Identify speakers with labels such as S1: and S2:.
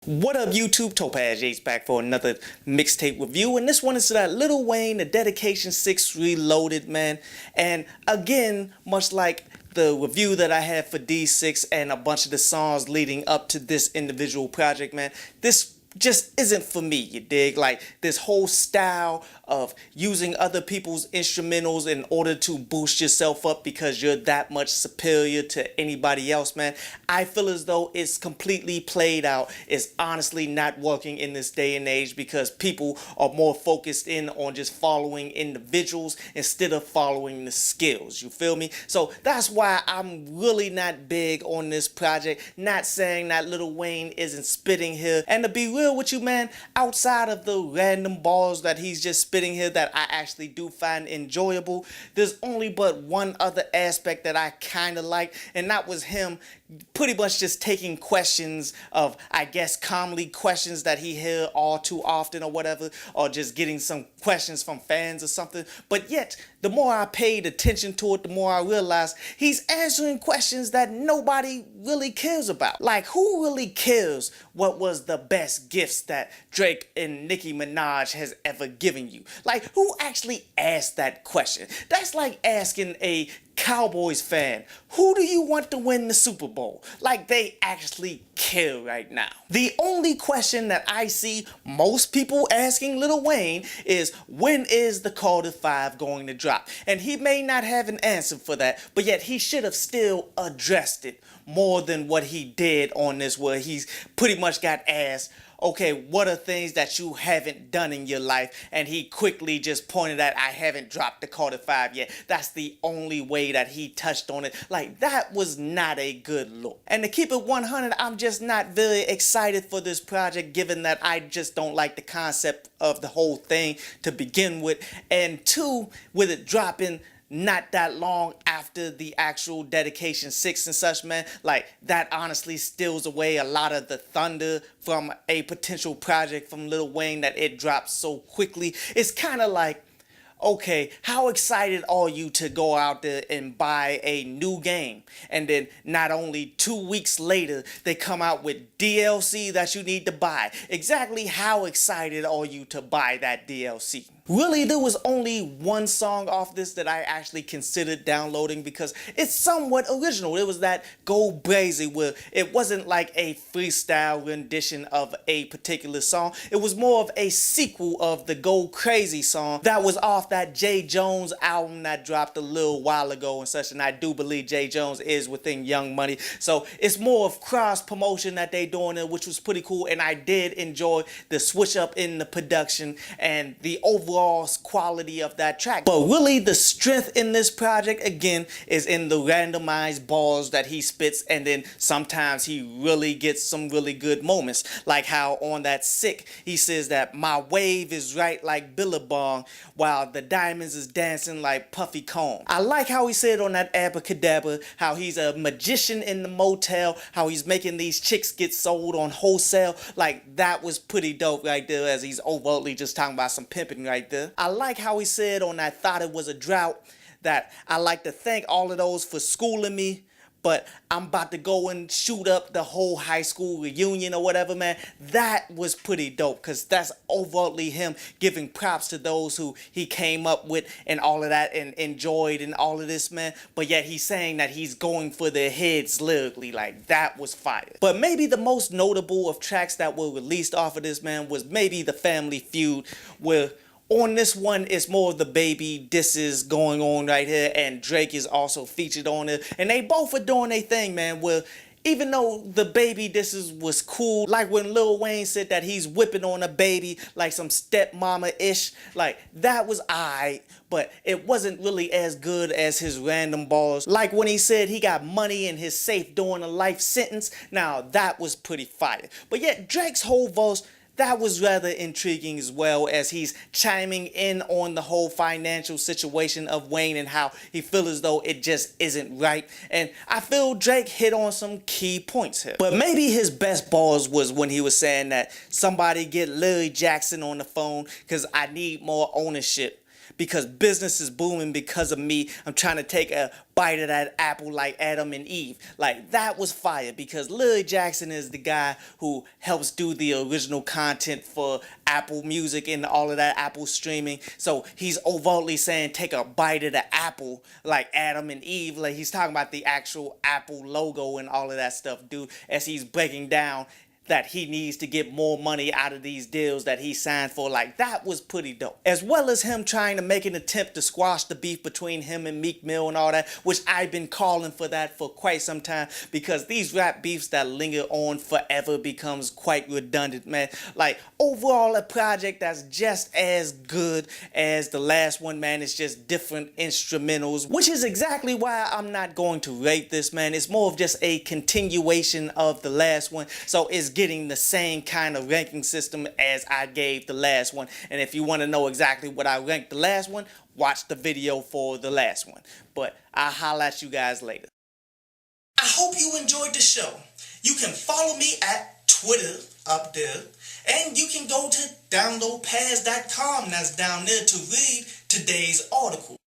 S1: What up YouTube, Topaz Yates back for another mixtape review, and this one is that Lil Wayne, the Dedication 6 Reloaded, man. And again, much like the review that I had for D6 and a bunch of the songs leading up to this individual project, man, this just isn't for me, you dig? Like, this whole style of using other people's instrumentals in order to boost yourself up because you're that much superior to anybody else, man. I feel as though it's completely played out. It's honestly not working in this day and age because people are more focused in on just following individuals instead of following the skills, you feel me? So that's why I'm really not big on this project. Not saying that Lil Wayne isn't spitting here, and to be real with you, man, outside of the random balls that he's just spitting here that I actually do find enjoyable, there's only but one other aspect that I kind of like, and that was him pretty much just taking questions of, I guess, comedy questions that he hear all too often or whatever, or just getting some questions from fans or something. But yet, the more I paid attention to it, the more I realized he's answering questions that nobody really cares about. Like, who really cares what was the best gifts that Drake and Nicki Minaj has ever given you? Like, who actually asked that question? That's like asking a Cowboys fan, who do you want to win the Super Bowl? Like, they actually care right now. The only question that I see most people asking Lil Wayne is, when is the Carter 5 going to drop? And he may not have an answer for that, but yet he should have still addressed it more than what he did on this, where he's pretty much got asked, okay, what are things that you haven't done in your life? And he quickly just pointed at, I haven't dropped the Carter 5 yet. That's the only way that he touched on it. Like, that was not a good look. And to keep it 100, I'm just not very excited for this project, given that I just don't like the concept of the whole thing to begin with. And two, with it dropping not that long after the actual Dedication 6 and such, man, like, that honestly steals away a lot of the thunder from a potential project from Lil Wayne, that it drops so quickly. It's kind of like, okay, how excited are you to go out there and buy a new game? And then not only 2 weeks later, they come out with DLC that you need to buy. Exactly how excited are you to buy that DLC? Really, there was only one song off this that I actually considered downloading because it's somewhat original. It was that Go Brazy, where it wasn't like a freestyle rendition of a particular song. It was more of a sequel of the Go Crazy song that was off that Jay Jones album that dropped a little while ago and such. And I do believe Jay Jones is within Young Money. So it's more of cross promotion that they doing there, which was pretty cool. And I did enjoy the switch up in the production and the overall quality of that track. But really, the strength in this project, again, is in the randomized balls that he spits, and then sometimes he really gets some really good moments, like how on that Sick, he says that my wave is right like Billabong, while the diamonds is dancing like Puffy Comb. I like how he said on that Abracadabra, how he's a magician in the motel, how he's making these chicks get sold on wholesale. Like, that was pretty dope right there, as he's overtly just talking about some pimping right there. I like how he said on that Thought It Was a Drought that I like to thank all of those for schooling me, but I'm about to go and shoot up the whole high school reunion or whatever, man. That was pretty dope, because that's overtly him giving props to those who he came up with and all of that and enjoyed and all of this, man. But yet he's saying that he's going for their heads lyrically. Like, that was fire. But maybe the most notable of tracks that were released off of this, man, was maybe the Family Feud, where on this one, it's more of the baby disses going on right here, and Drake is also featured on it. And they both are doing their thing, man, where even though the baby disses was cool, like when Lil Wayne said that he's whipping on a baby like some stepmama-ish, like, that was aight, but it wasn't really as good as his random balls. Like when he said he got money in his safe during a life sentence. Now, that was pretty fire. But yet, Drake's whole verse, that was rather intriguing as well, as he's chiming in on the whole financial situation of Wayne and how he feels as though it just isn't right. And I feel Drake hit on some key points here. But maybe his best balls was when he was saying that somebody get Larry Jackson on the phone because I need more ownership. because business is booming because of me. I'm trying to take a bite of that apple like Adam and Eve. Like, that was fire because Lil Jackson is the guy who helps do the original content for Apple Music and all of that Apple streaming. So he's overtly saying take a bite of the apple like Adam and Eve. Like, he's talking about the actual Apple logo and all of that stuff, dude, as he's breaking down that he needs to get more money out of these deals that he signed for. Like, that was pretty dope. As well as him trying to make an attempt to squash the beef between him and Meek Mill and all that, which I've been calling for that for quite some time, because these rap beefs that linger on forever becomes quite redundant, man. Like, overall, a project that's just as good as the last one, man. It's just different instrumentals, which is exactly why I'm not going to rate this, man. It's more of just a continuation of the last one. So it's getting the same kind of ranking system as I gave the last one. And if you want to know exactly what I ranked the last one, watch the video for the last one. But I'll holla at you guys later. I hope you enjoyed the show. You can follow me at Twitter up there, and you can go to downloadpass.com that's down there to read today's article.